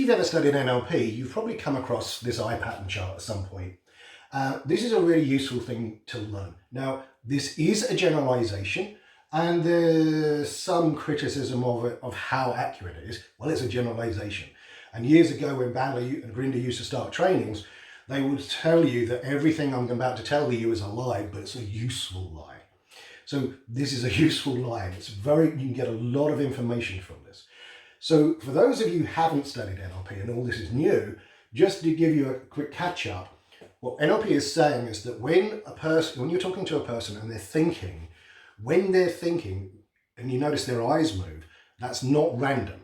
you've ever studied NLP, you've probably come across this eye pattern chart at some point. This is a really useful thing to learn. Now, this is a generalization, and there's some criticism of it, of how accurate it is. Well, it's a generalization. And years ago, when Bandler and Grinder used to start trainings, they would tell you that everything I'm about to tell you is a lie, but it's a useful lie. So this is a useful lie. It's you can get a lot of information from this. So for those of you who haven't studied NLP and all this is new, just to give you a quick catch up, what NLP is saying is that when you're talking to a person and they're thinking, when they're thinking and you notice their eyes move, that's not random.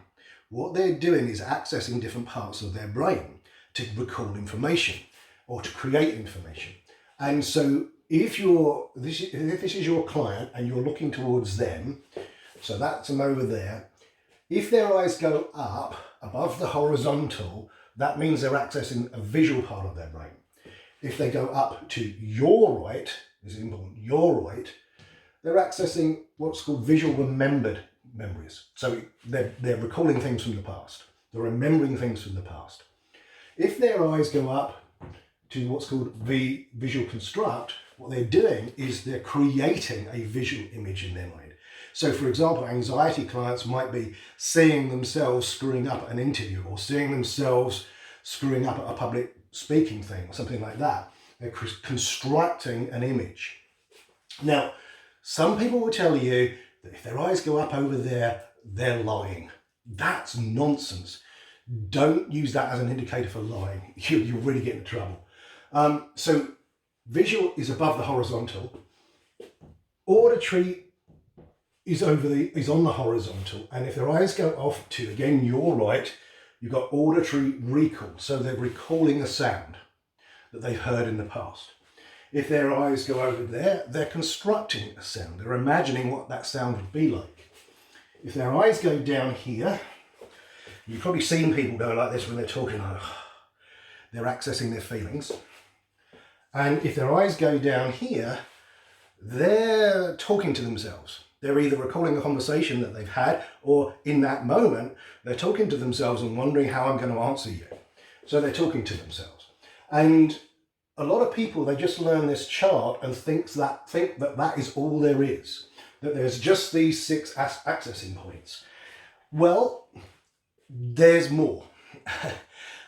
What they're doing is accessing different parts of their brain to recall information or to create information. And so if this is your client and you're looking towards them, so that's them over there, if their eyes go up above the horizontal, that means they're accessing a visual part of their brain. If they go up to your right, this is important, your right, they're accessing what's called visual remembered memories. So they're recalling things from the past. They're remembering things from the past. If their eyes go up to what's called visual construct, what they're doing is they're creating a visual image in their mind. So for example, anxiety clients might be seeing themselves screwing up at an interview or seeing themselves screwing up at a public speaking thing or something like that. They're constructing an image. Now, some people will tell you that if their eyes go up over there, they're lying. That's nonsense. Don't use that as an indicator for lying. You'll really get into trouble. So visual is above the horizontal. Auditory is on the horizontal. And if their eyes go off to, again, your right, you've got auditory recall. So they're recalling a sound that they've heard in the past. If their eyes go over there, they're constructing a sound. They're imagining what that sound would be like. If their eyes go down here, you've probably seen people go like this when they're talking. They're accessing their feelings. And if their eyes go down here, they're talking to themselves. They're either recalling a conversation that they've had, or in that moment, they're talking to themselves and wondering how I'm going to answer you. So they're talking to themselves. And a lot of people, they just learn this chart and think that is all there is, that there's just these 6 accessing points. Well, there's more.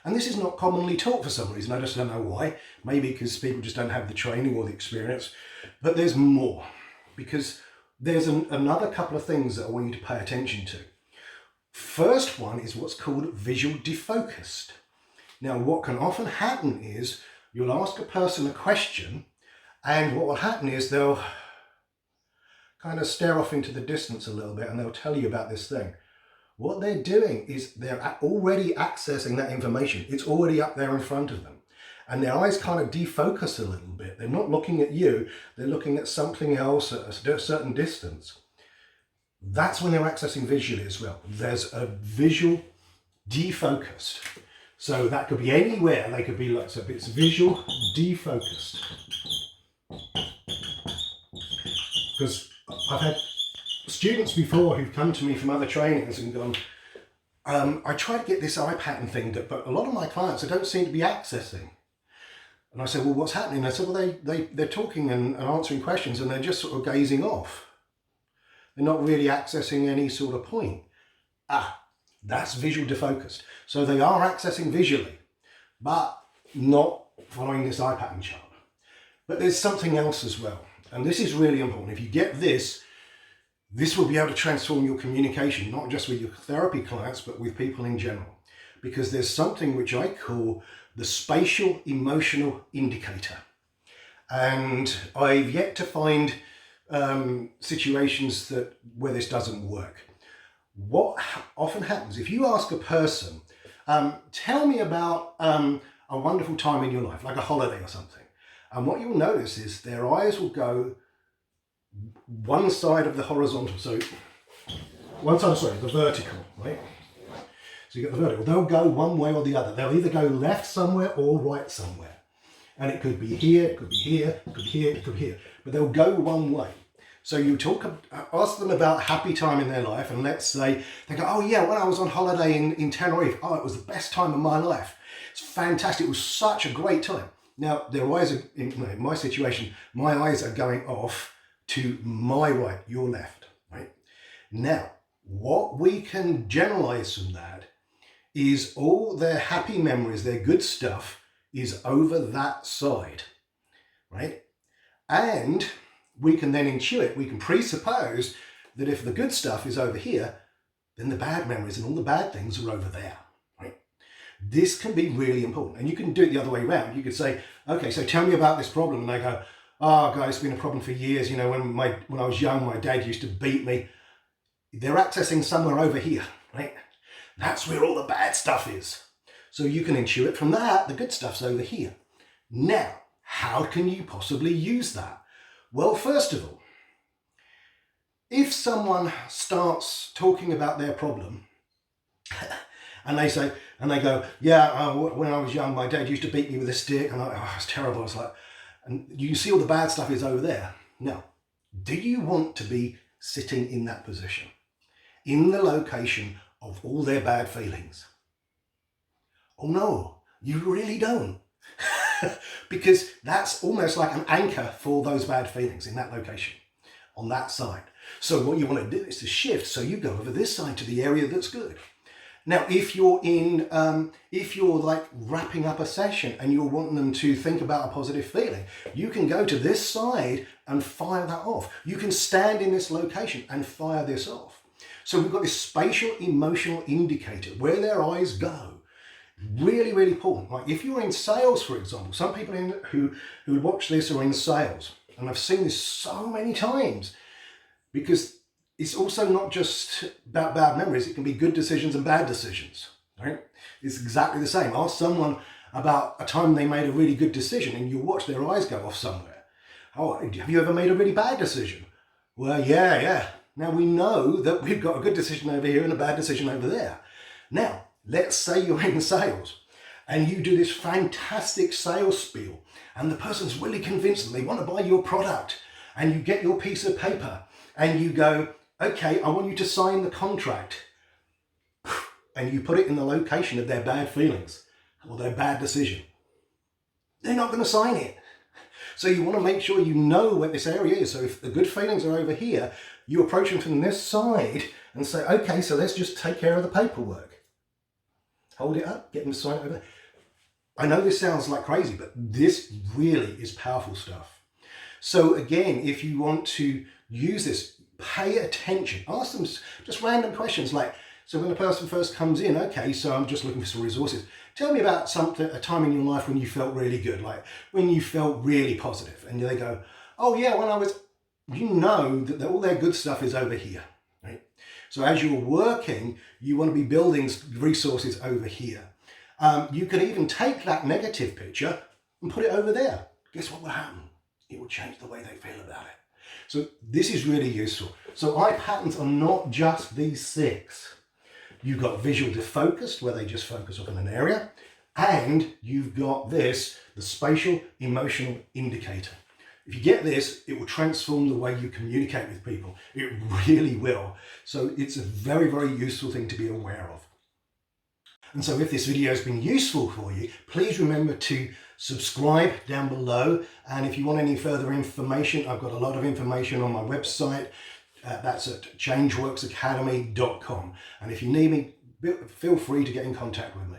And this is not commonly taught for some reason. I just don't know why. Maybe because people just don't have the training or the experience. But there's more, because there's another couple of things that I want you to pay attention to. First one is what's called visual defocused. Now, what can often happen is you'll ask a person a question, and what will happen is they'll kind of stare off into the distance a little bit and they'll tell you about this thing. What they're doing is they're already accessing that information. It's already up there in front of them. And their eyes kind of defocus a little bit. They're not looking at you, they're looking at something else at a certain distance. That's when they're accessing visually as well. There's a visual defocused. So that could be anywhere. They could be like, so it's visual defocused. Because I've had students before who've come to me from other trainings and gone, I try to get this eye pattern thing, but a lot of my clients I don't seem to be accessing. And I said, well, what's happening? I said, well, they're talking and answering questions and they're just sort of gazing off. They're not really accessing any sort of point. That's visual defocused. So they are accessing visually, but not following this eye pattern chart. But there's something else as well. And this is really important. If you get this will be able to transform your communication, not just with your therapy clients, but with people in general. Because there's something which I call the spatial emotional indicator. And I've yet to find situations where this doesn't work. What often happens, if you ask a person, tell me about a wonderful time in your life, like a holiday or something. And what you'll notice is their eyes will go one side of the horizontal, so the vertical, right? So you get the vertical. They'll go one way or the other. They'll either go left somewhere or right somewhere. And it could be here, it could be here, it could be here, it could be here. But they'll go one way. So you ask them about a happy time in their life, and let's say they go, oh yeah, when I was on holiday in Tenerife, oh, it was the best time of my life. It's fantastic. It was such a great time. Now, their eyes are, in my situation, my eyes are going off to my right, your left, right? Now, what we can generalize from that is all their happy memories, their good stuff is over that side, right? And we can then intuit, we can presuppose that if the good stuff is over here, then the bad memories and all the bad things are over there, right? This can be really important. And you can do it the other way around. You could say, okay, so tell me about this problem. And they go, oh, God, it's been a problem for years. You know, when I was young, my dad used to beat me. They're accessing somewhere over here, right? That's where all the bad stuff is. So you can intuit from that, the good stuff's over here. Now, how can you possibly use that? Well, first of all, if someone starts talking about their problem and they go, yeah, when I was young, my dad used to beat me with a stick and it was terrible. I was like, and you see all the bad stuff is over there. Now, do you want to be sitting in that position, in the location of all their bad feelings? Oh no, you really don't. Because that's almost like an anchor for those bad feelings in that location, on that side. So what you want to do is to shift, so you go over this side to the area that's good. Now, if you're like wrapping up a session and you're wanting them to think about a positive feeling, you can go to this side and fire that off. You can stand in this location and fire this off. So we've got this spatial emotional indicator, where their eyes go. Really, really important. Like if you're in sales, for example, some people who watch this are in sales, and I've seen this so many times, because it's also not just about bad memories. It can be good decisions and bad decisions, right? It's exactly the same. Ask someone about a time they made a really good decision and you watch their eyes go off somewhere. Oh, have you ever made a really bad decision? Well, yeah. Now we know that we've got a good decision over here and a bad decision over there. Now, let's say you're in sales and you do this fantastic sales spiel and the person's really convinced and they want to buy your product, and you get your piece of paper and you go, okay, I want you to sign the contract, and you put it in the location of their bad feelings or their bad decision. They're not going to sign it. So you want to make sure you know where this area is. So if the good feelings are over here, you approach them from this side and say, okay, so let's just take care of the paperwork. Hold it up, get them to sign it over there. I know this sounds like crazy, but this really is powerful stuff. So again, if you want to use this, pay attention. Ask them just random questions like, so when the person first comes in, okay, so I'm just looking for some resources. Tell me about a time in your life when you felt really good, like when you felt really positive. And they go, oh yeah, when I was, you know that all their good stuff is over here, right? So as you're working, you want to be building resources over here. You can even take that negative picture and put it over there. Guess what will happen? It will change the way they feel about it. So this is really useful. So eye patterns are not just these 6. You've got visual defocused, where they just focus on an area, and you've got this, the spatial emotional indicator. If you get this, it will transform the way you communicate with people. It really will. So it's a very, very useful thing to be aware of. And so if this video has been useful for you, please remember to subscribe down below. And if you want any further information, I've got a lot of information on my website. That's at changeworksacademy.com. And if you need me, feel free to get in contact with me.